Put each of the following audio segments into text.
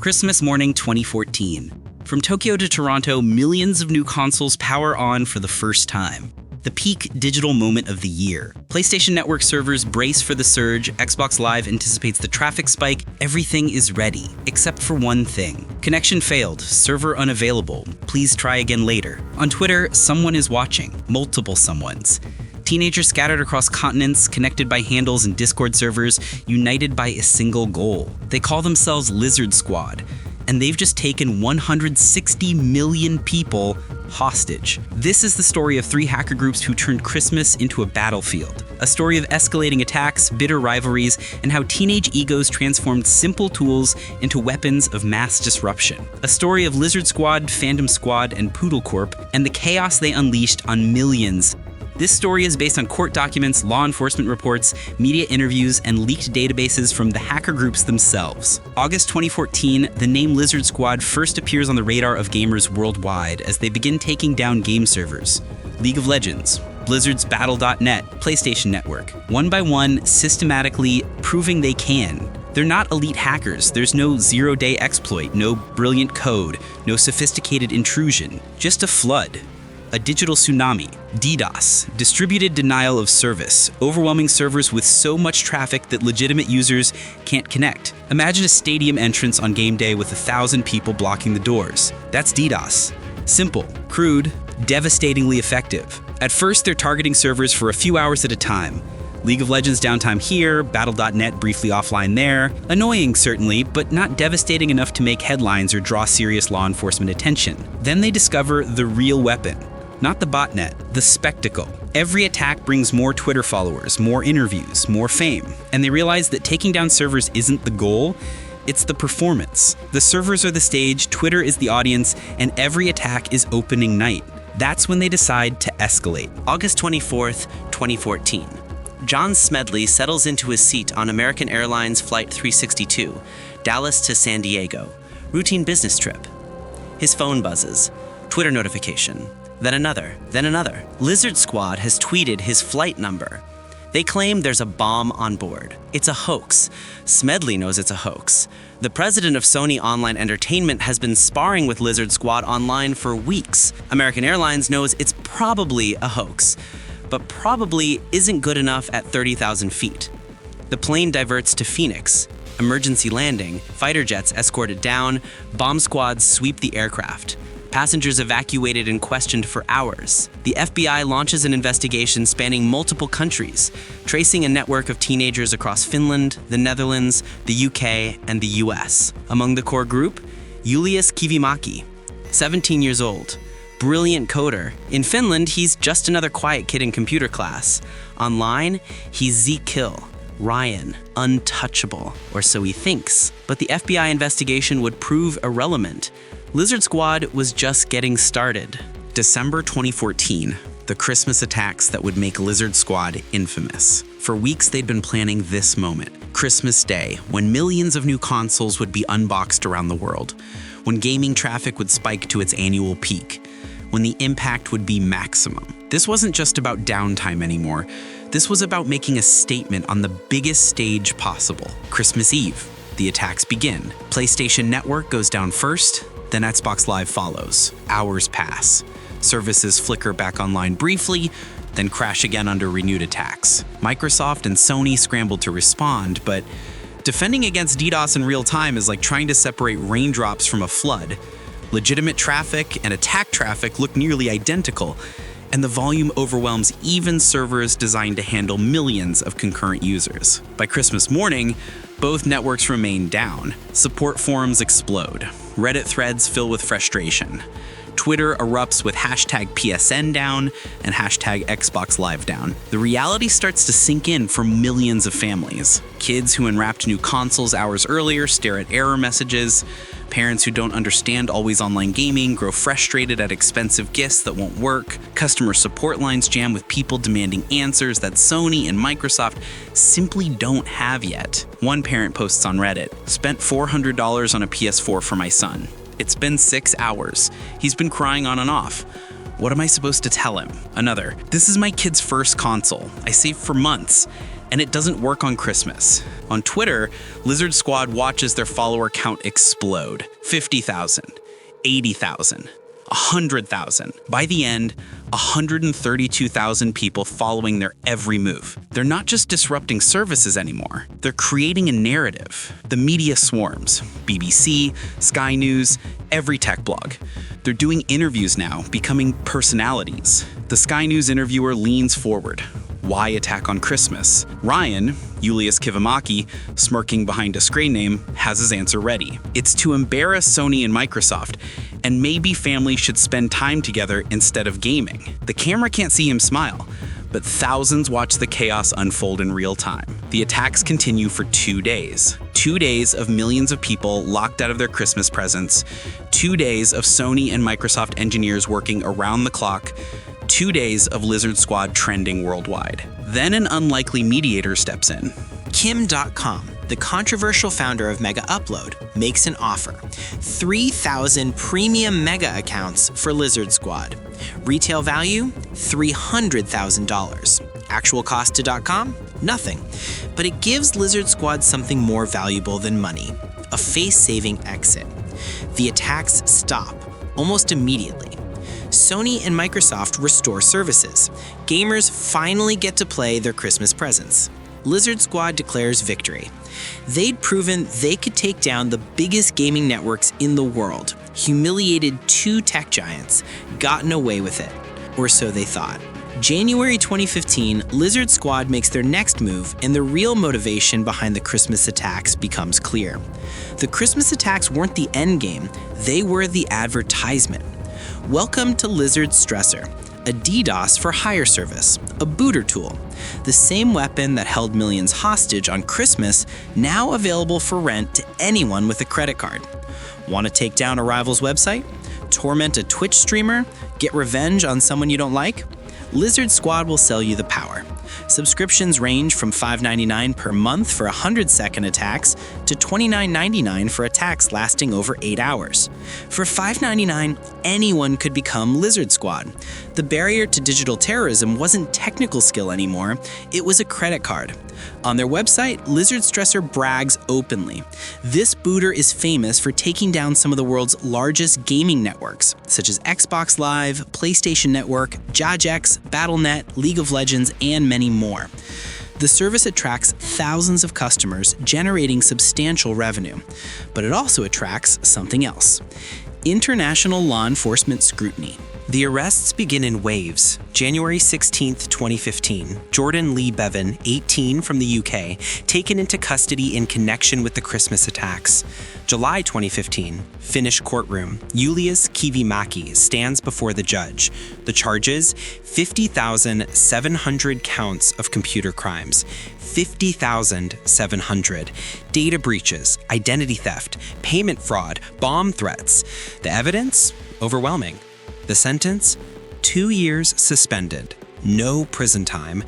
Christmas morning 2014. From Tokyo to Toronto, millions of new consoles power on for the first time. The peak digital moment of the year. PlayStation Network servers brace for the surge, Xbox Live anticipates the traffic spike, everything is ready, except for one thing. Connection failed, server unavailable, please try again later. On Twitter, someone is watching, multiple someones. Teenagers scattered across continents, connected by handles and Discord servers, united by a single goal. They call themselves Lizard Squad, and they've just taken 160 million people hostage. This is the story of 3 hacker groups who turned Christmas into a battlefield. A story of escalating attacks, bitter rivalries, and how teenage egos transformed simple tools into weapons of mass disruption. A story of Lizard Squad, Phantom Squad, and PoodleCorp, and the chaos they unleashed on millions. This story is based on court documents, law enforcement reports, media interviews, and leaked databases from the hacker groups themselves. August 2014, the name Lizard Squad first appears on the radar of gamers worldwide as they begin taking down game servers. League of Legends, Blizzard's Battle.net, PlayStation Network, one by one, systematically proving they can. They're not elite hackers. There's no zero-day exploit, no brilliant code, no sophisticated intrusion, just a flood. A digital tsunami, DDoS, distributed denial of service, overwhelming servers with so much traffic that legitimate users can't connect. Imagine a stadium entrance on game day with 1,000 people blocking the doors. That's DDoS. Simple, crude, devastatingly effective. At first, they're targeting servers for a few hours at a time. League of Legends downtime here, Battle.net briefly offline there. Annoying, certainly, but not devastating enough to make headlines or draw serious law enforcement attention. Then they discover the real weapon. Not the botnet, the spectacle. Every attack brings more Twitter followers, more interviews, more fame. And they realize that taking down servers isn't the goal, it's the performance. The servers are the stage, Twitter is the audience, and every attack is opening night. That's when they decide to escalate. August 24th, 2014. John Smedley settles into his seat on American Airlines Flight 362, Dallas to San Diego. Routine business trip. His phone buzzes. Twitter notification. Then another. Lizard Squad has tweeted his flight number. They claim there's a bomb on board. It's a hoax. Smedley knows it's a hoax. The president of Sony Online Entertainment has been sparring with Lizard Squad online for weeks. American Airlines knows it's probably a hoax, but probably isn't good enough at 30,000 feet. The plane diverts to Phoenix. Emergency landing, fighter jets escorted down, bomb squads sweep the aircraft. Passengers evacuated and questioned for hours. The FBI launches an investigation spanning multiple countries, tracing a network of teenagers across Finland, the Netherlands, the UK, and the US. Among the core group, Julius Kivimäki, 17 years old, brilliant coder. In Finland, he's just another quiet kid in computer class. Online, he's Z-Kill, Ryan, untouchable, or so he thinks. But the FBI investigation would prove irrelevant. Lizard Squad was just getting started. December 2014, the Christmas attacks that would make Lizard Squad infamous. For weeks, they'd been planning this moment, Christmas Day, when millions of new consoles would be unboxed around the world, when gaming traffic would spike to its annual peak, when the impact would be maximum. This wasn't just about downtime anymore. This was about making a statement on the biggest stage possible. Christmas Eve, the attacks begin. PlayStation Network goes down first, then Xbox Live follows. Hours pass. Services flicker back online briefly, then crash again under renewed attacks. Microsoft and Sony scrambled to respond, but defending against DDoS in real time is like trying to separate raindrops from a flood. Legitimate traffic and attack traffic look nearly identical, and the volume overwhelms even servers designed to handle millions of concurrent users. By Christmas morning, both networks remain down. Support forums explode. Reddit threads fill with frustration. Twitter erupts with hashtag PSN down and hashtag Xbox Live down. The reality starts to sink in for millions of families. Kids who unwrapped new consoles hours earlier stare at error messages. Parents who don't understand always online gaming grow frustrated at expensive gifts that won't work. Customer support lines jam with people demanding answers that Sony and Microsoft simply don't have yet. One parent posts on Reddit, "Spent $400 on a PS4 for my son. It's been 6 hours. He's been crying on and off. What am I supposed to tell him?" Another, "This is my kid's first console. I saved for months. And it doesn't work on Christmas. On Twitter, Lizard Squad watches their follower count explode. 50,000, 80,000, 100,000. By the end, 132,000 people following their every move. They're not just disrupting services anymore. They're creating a narrative. The media swarms. BBC, Sky News, every tech blog. They're doing interviews now, becoming personalities. The Sky News interviewer leans forward. Why attack on Christmas? Ryan, Julius Kivimäki, smirking behind a screen name, has his answer ready. It's to embarrass Sony and Microsoft, and maybe families should spend time together instead of gaming. The camera can't see him smile, but thousands watch the chaos unfold in real time. The attacks continue for 2 days. 2 days of millions of people locked out of their Christmas presents. 2 days of Sony and Microsoft engineers working around the clock. 2 days of Lizard Squad trending worldwide. Then an unlikely mediator steps in. Kim.com, the controversial founder of Mega Upload, makes an offer. 3,000 premium Mega accounts for Lizard Squad. Retail value, $300,000. Actual cost to .com? Nothing. But it gives Lizard Squad something more valuable than money. A face-saving exit. The attacks stop almost immediately. Sony and Microsoft restore services. Gamers finally get to play their Christmas presents. Lizard Squad declares victory. They'd proven they could take down the biggest gaming networks in the world, humiliated 2 tech giants, gotten away with it. Or so they thought. January 2015, Lizard Squad makes their next move, and the real motivation behind the Christmas attacks becomes clear. The Christmas attacks weren't the end game, they were the advertisement. Welcome to Lizard Stressor, a DDoS-for-hire service, a booter tool. The same weapon that held millions hostage on Christmas, now available for rent to anyone with a credit card. Want to take down a rival's website? Torment a Twitch streamer? Get revenge on someone you don't like? Lizard Squad will sell you the power. Subscriptions range from $5.99 per month for 100-second attacks to $29.99 for attacks lasting over 8 hours. For $5.99, anyone could become Lizard Squad. The barrier to digital terrorism wasn't technical skill anymore, it was a credit card. On their website, Lizard Stressor brags openly. This booter is famous for taking down some of the world's largest gaming networks, such as Xbox Live, PlayStation Network, Jagex, Battle.net, League of Legends, and many more. The service attracts thousands of customers, generating substantial revenue. But it also attracts something else: international law enforcement scrutiny. The arrests begin in waves. January 16, 2015, Jordan Lee Bevan, 18, from the UK, taken into custody in connection with the Christmas attacks. July 2015, Finnish courtroom. Julius Kivimäki stands before the judge. The charges: 50,700 counts of computer crimes. 50,700. Data breaches, identity theft, payment fraud, bomb threats. The evidence? Overwhelming. The sentence? 2 years suspended. No prison time.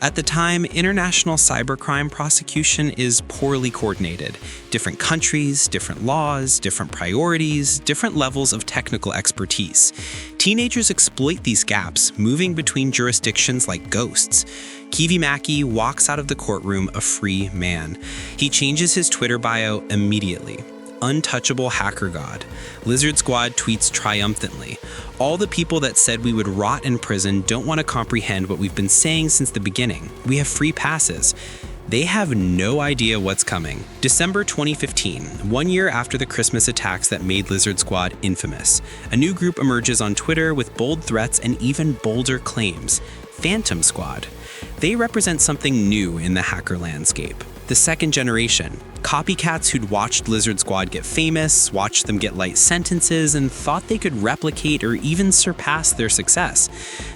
At the time, international cybercrime prosecution is poorly coordinated. Different countries, different laws, different priorities, different levels of technical expertise. Teenagers exploit these gaps, moving between jurisdictions like ghosts. Kivimäki walks out of the courtroom a free man. He changes his Twitter bio immediately. Untouchable hacker god. Lizard Squad tweets triumphantly. All the people that said we would rot in prison don't want to comprehend what we've been saying since the beginning. We have free passes. They have no idea what's coming. December 2015, 1 year after the Christmas attacks that made Lizard Squad infamous, a new group emerges on Twitter with bold threats and even bolder claims: Phantom Squad. They represent something new in the hacker landscape. The second generation, copycats who'd watched Lizard Squad get famous, watched them get light sentences, and thought they could replicate or even surpass their success.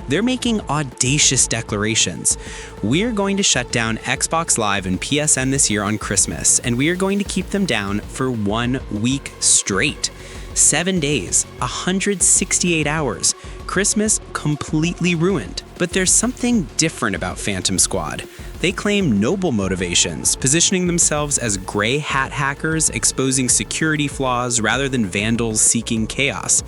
They're making audacious declarations. We're going to shut down Xbox Live and PSN this year on Christmas, and we are going to keep them down for 1 week straight. 7 days, 168 hours. Christmas completely ruined. But there's something different about Phantom Squad. They claim noble motivations, positioning themselves as gray hat hackers exposing security flaws rather than vandals seeking chaos.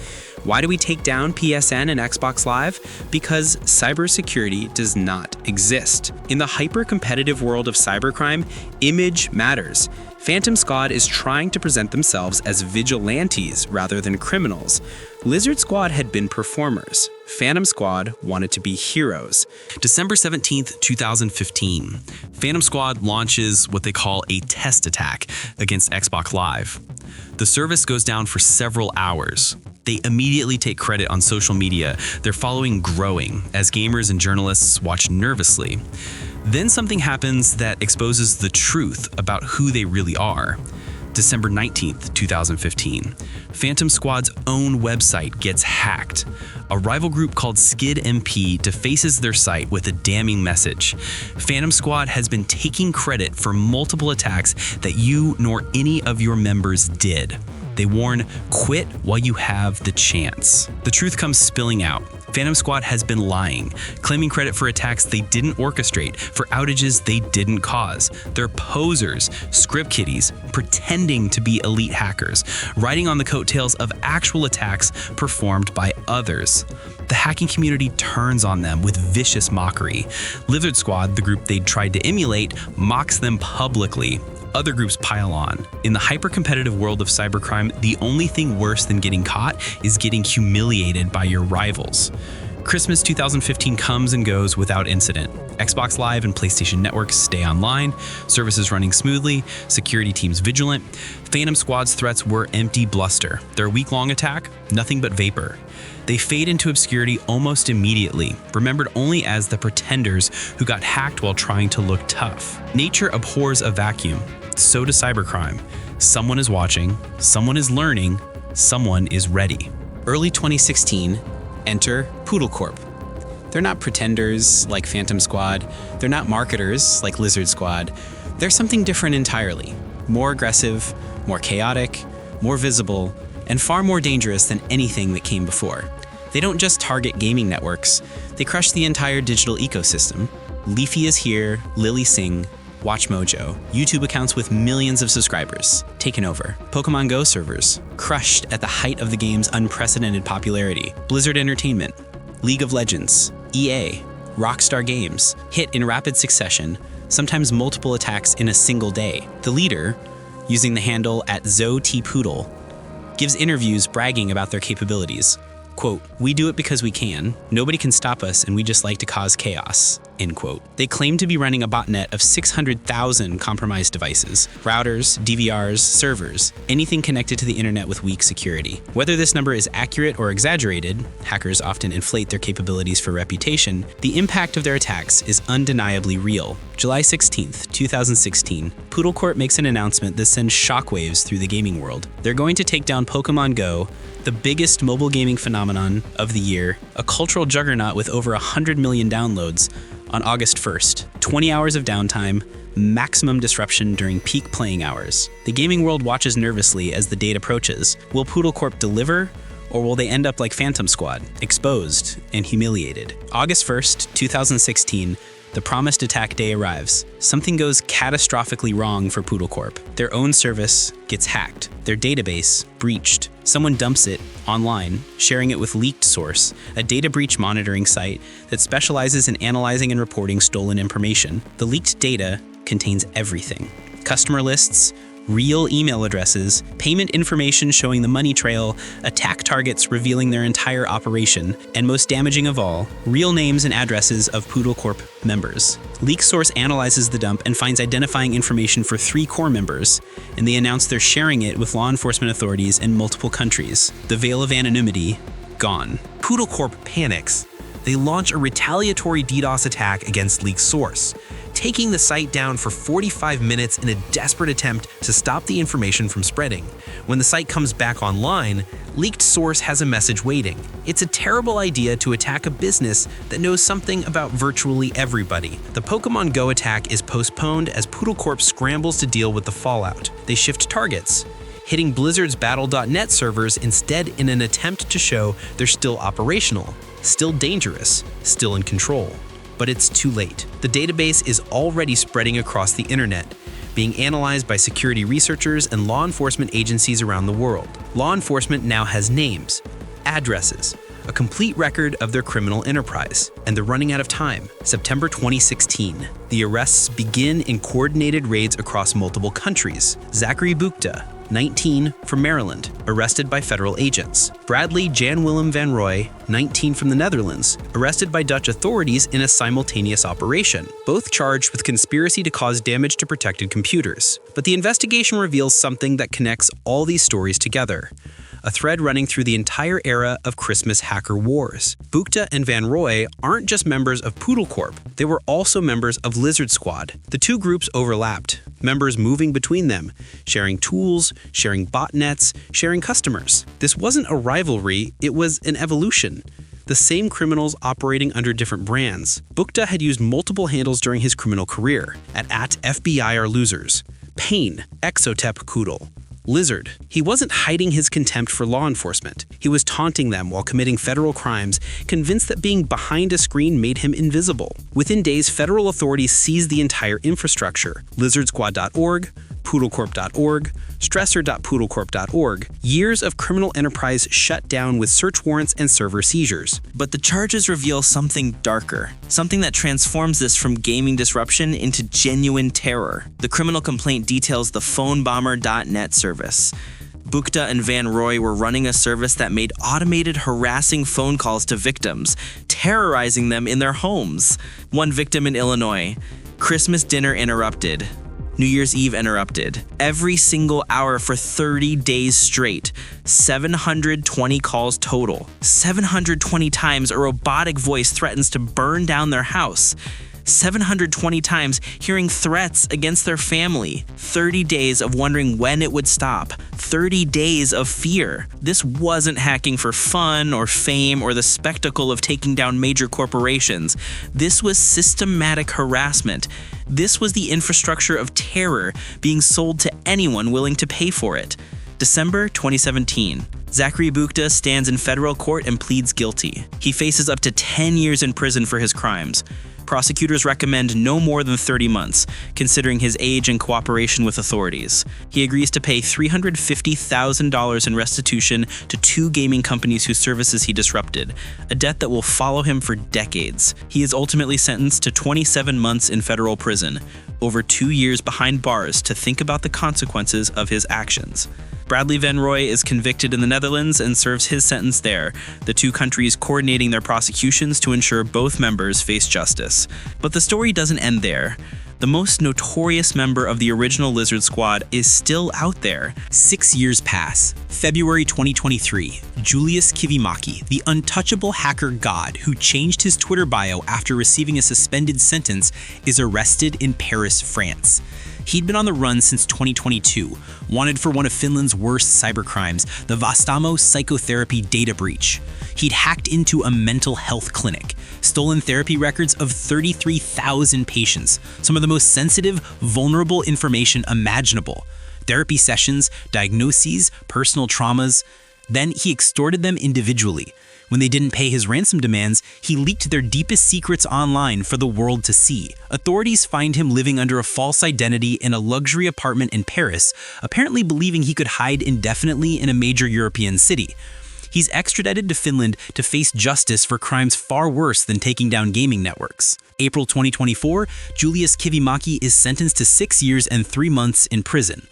Why do we take down PSN and Xbox Live? Because cybersecurity does not exist. In the hyper-competitive world of cybercrime, image matters. Phantom Squad is trying to present themselves as vigilantes rather than criminals. Lizard Squad had been performers. Phantom Squad wanted to be heroes. December 17th, 2015, Phantom Squad launches what they call a test attack against Xbox Live. The service goes down for several hours. They immediately take credit on social media, their following growing as gamers and journalists watch nervously. Then something happens that exposes the truth about who they really are. December 19th, 2015, Phantom Squad's own website gets hacked. A rival group called Skid MP defaces their site with a damning message. Phantom Squad has been taking credit for multiple attacks that you nor any of your members did. They warn, quit while you have the chance. The truth comes spilling out. Phantom Squad has been lying, claiming credit for attacks they didn't orchestrate, for outages they didn't cause. They're posers, script kiddies, pretending to be elite hackers, riding on the coattails of actual attacks performed by others. The hacking community turns on them with vicious mockery. Lizard Squad, the group they'd tried to emulate, mocks them publicly. Other groups pile on. In the hyper-competitive world of cybercrime, the only thing worse than getting caught is getting humiliated by your rivals. Christmas 2015 comes and goes without incident. Xbox Live and PlayStation networks stay online, services running smoothly, security teams vigilant. Phantom Squad's threats were empty bluster. Their week-long attack, nothing but vapor. They fade into obscurity almost immediately, remembered only as the pretenders who got hacked while trying to look tough. Nature abhors a vacuum. So does cybercrime. Someone is watching, someone is learning, someone is ready. Early 2016, enter PoodleCorp. They're not pretenders like Phantom Squad. They're not marketers like Lizard Squad. They're something different entirely. More aggressive, more chaotic, more visible, and far more dangerous than anything that came before. They don't just target gaming networks. They crush the entire digital ecosystem. Leafy is here, Lily Singh, WatchMojo, YouTube accounts with millions of subscribers, taken over. Pokemon Go servers, crushed at the height of the game's unprecedented popularity. Blizzard Entertainment, League of Legends, EA, Rockstar Games, hit in rapid succession, sometimes multiple attacks in a single day. The leader, using the handle @ZoTPoodle, gives interviews bragging about their capabilities. Quote, "We do it because we can. Nobody can stop us, and we just like to cause chaos." End quote. They claim to be running a botnet of 600,000 compromised devices, routers, DVRs, servers, anything connected to the internet with weak security. Whether this number is accurate or exaggerated, hackers often inflate their capabilities for reputation, the impact of their attacks is undeniably real. July 16th, 2016, PoodleCorp makes an announcement that sends shockwaves through the gaming world. They're going to take down Pokemon Go, the biggest mobile gaming phenomenon of the year, a cultural juggernaut with over 100 million downloads, on August 1st. 20 hours of downtime, maximum disruption during peak playing hours. The gaming world watches nervously as the date approaches. Will PoodleCorp deliver, or will they end up like Phantom Squad, exposed and humiliated? August 1st, 2016, the promised attack day arrives. Something goes catastrophically wrong for PoodleCorp. Their own service gets hacked, their database breached. Someone dumps it online, sharing it with Leaked Source, a data breach monitoring site that specializes in analyzing and reporting stolen information. The leaked data contains everything: customer lists, real email addresses, payment information showing the money trail, attack targets revealing their entire operation, and most damaging of all, real names and addresses of PoodleCorp members. Leak Source analyzes the dump and finds identifying information for 3 core members, and they announce they're sharing it with law enforcement authorities in multiple countries. The veil of anonymity, gone. PoodleCorp panics. They launch a retaliatory DDoS attack against Leak Source, taking the site down for 45 minutes in a desperate attempt to stop the information from spreading. When the site comes back online, Leaked Source has a message waiting. It's a terrible idea to attack a business that knows something about virtually everybody. The Pokemon Go attack is postponed as PoodleCorp scrambles to deal with the fallout. They shift targets, hitting Blizzard's Battle.net servers instead in an attempt to show they're still operational, still dangerous, still in control. But it's too late. The database is already spreading across the internet, being analyzed by security researchers and law enforcement agencies around the world. Law enforcement now has names, addresses, a complete record of their criminal enterprise, and they're running out of time. September 2016. The arrests begin in coordinated raids across multiple countries. Zachary Buchta, 19, from Maryland, arrested by federal agents. Bradley Jan Willem van Rooij, 19, from the Netherlands, arrested by Dutch authorities in a simultaneous operation, both charged with conspiracy to cause damage to protected computers. But the investigation reveals something that connects all these stories together. A thread running through the entire era of Christmas hacker wars. Buchta and Van Rooij aren't just members of PoodleCorp, they were also members of Lizard Squad. The two groups overlapped, members moving between them, sharing tools, sharing botnets, sharing customers. This wasn't a rivalry, it was an evolution. The same criminals operating under different brands. Buchta had used multiple handles during his criminal career, at FBI are losers, Pain, Exotep Koodle, Lizard. He wasn't hiding his contempt for law enforcement. He was taunting them while committing federal crimes, convinced that being behind a screen made him invisible. Within days, federal authorities seized the entire infrastructure. LizardSquad.org, PoodleCorp.org, Stressor.PoodleCorp.org. Years of criminal enterprise shut down with search warrants and server seizures. But the charges reveal something darker, something that transforms this from gaming disruption into genuine terror. The criminal complaint details the PhoneBomber.net service. Buchta and Van Rooij were running a service that made automated harassing phone calls to victims, terrorizing them in their homes. One victim in Illinois, Christmas dinner interrupted. New Year's Eve interrupted. Every single hour for 30 days straight. 720 calls total. 720 times a robotic voice threatens to burn down their house. 720 times hearing threats against their family. 30 days of wondering when it would stop. 30 days of fear. This wasn't hacking for fun or fame or the spectacle of taking down major corporations. This was systematic harassment. This was the infrastructure of terror being sold to anyone willing to pay for it. December 2017. Zachary Buchta stands in federal court and pleads guilty. He faces up to 10 years in prison for his crimes. Prosecutors recommend no more than 30 months, considering his age and cooperation with authorities. He agrees to pay $350,000 in restitution to 2 gaming companies whose services he disrupted, a debt that will follow him for decades. He is ultimately sentenced to 27 months in federal prison, over 2 years behind bars to think about the consequences of his actions. Bradley Van Rooij is convicted in the Netherlands and serves his sentence there, the two countries coordinating their prosecutions to ensure both members face justice. But the story doesn't end there. The most notorious member of the original Lizard Squad is still out there. 6 years pass. February 2023, Julius Kivimäki, the untouchable hacker god who changed his Twitter bio after receiving a suspended sentence, is arrested in Paris, France. He'd been on the run since 2022, wanted for one of Finland's worst cybercrimes, the Vastaamo psychotherapy data breach. He'd hacked into a mental health clinic, stolen therapy records of 33,000 patients, some of the most sensitive, vulnerable information imaginable. Therapy sessions, diagnoses, personal traumas. Then he extorted them individually. When they didn't pay his ransom demands, he leaked their deepest secrets online for the world to see. Authorities find him living under a false identity in a luxury apartment in Paris, apparently believing he could hide indefinitely in a major European city. He's extradited to Finland to face justice for crimes far worse than taking down gaming networks. April 2024, Julius Kivimäki is sentenced to 6 years and 3 months in prison.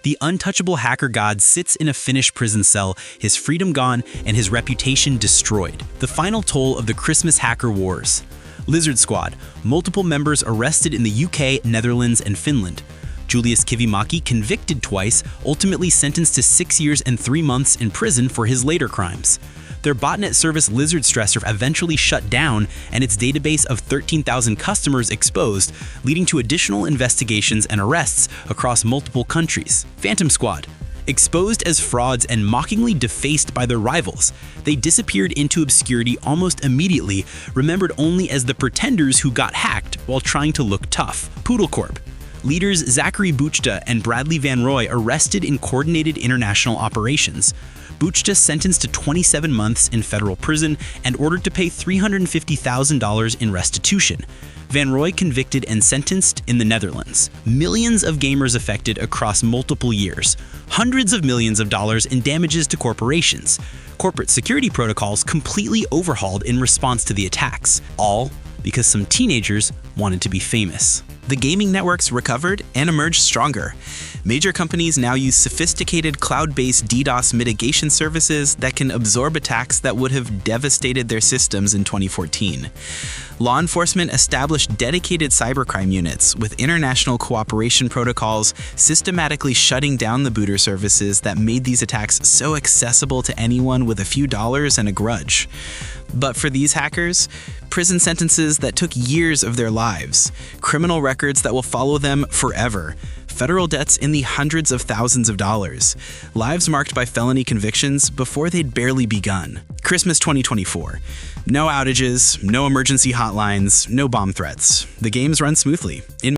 The untouchable hacker god sits in a Finnish prison cell, his freedom gone and his reputation destroyed. The final toll of the Christmas hacker wars. Lizard Squad, multiple members arrested in the UK, Netherlands, and Finland. Julius Kivimäki, convicted twice, ultimately sentenced to 6 years and 3 months in prison for his later crimes. Their botnet service Lizard Stressor eventually shut down and its database of 13,000 customers exposed, leading to additional investigations and arrests across multiple countries. Phantom Squad. Exposed as frauds and mockingly defaced by their rivals, they disappeared into obscurity almost immediately, remembered only as the pretenders who got hacked while trying to look tough. PoodleCorp. leaders Zachary Buchta and Bradley Van Roy arrested in coordinated international operations. Buchta sentenced to 27 months in federal prison and ordered to pay $350,000 in restitution. Van Roy convicted and sentenced in the Netherlands. Millions of gamers affected across multiple years. Hundreds of millions of dollars in damages to corporations. Corporate security protocols completely overhauled in response to the attacks. All because some teenagers wanted to be famous. The gaming networks recovered and emerged stronger. Major companies now use sophisticated cloud-based DDoS mitigation services that can absorb attacks that would have devastated their systems in 2014. Law enforcement established dedicated cybercrime units with international cooperation protocols, systematically shutting down the booter services that made these attacks so accessible to anyone with a few dollars and a grudge. But for these hackers, prison sentences that took years of their lives, criminal records that will follow them forever, federal debts in the hundreds of thousands of dollars, lives marked by felony convictions before they'd barely begun. Christmas 2024. No outages, no emergency hotlines, no bomb threats. The games run smoothly. In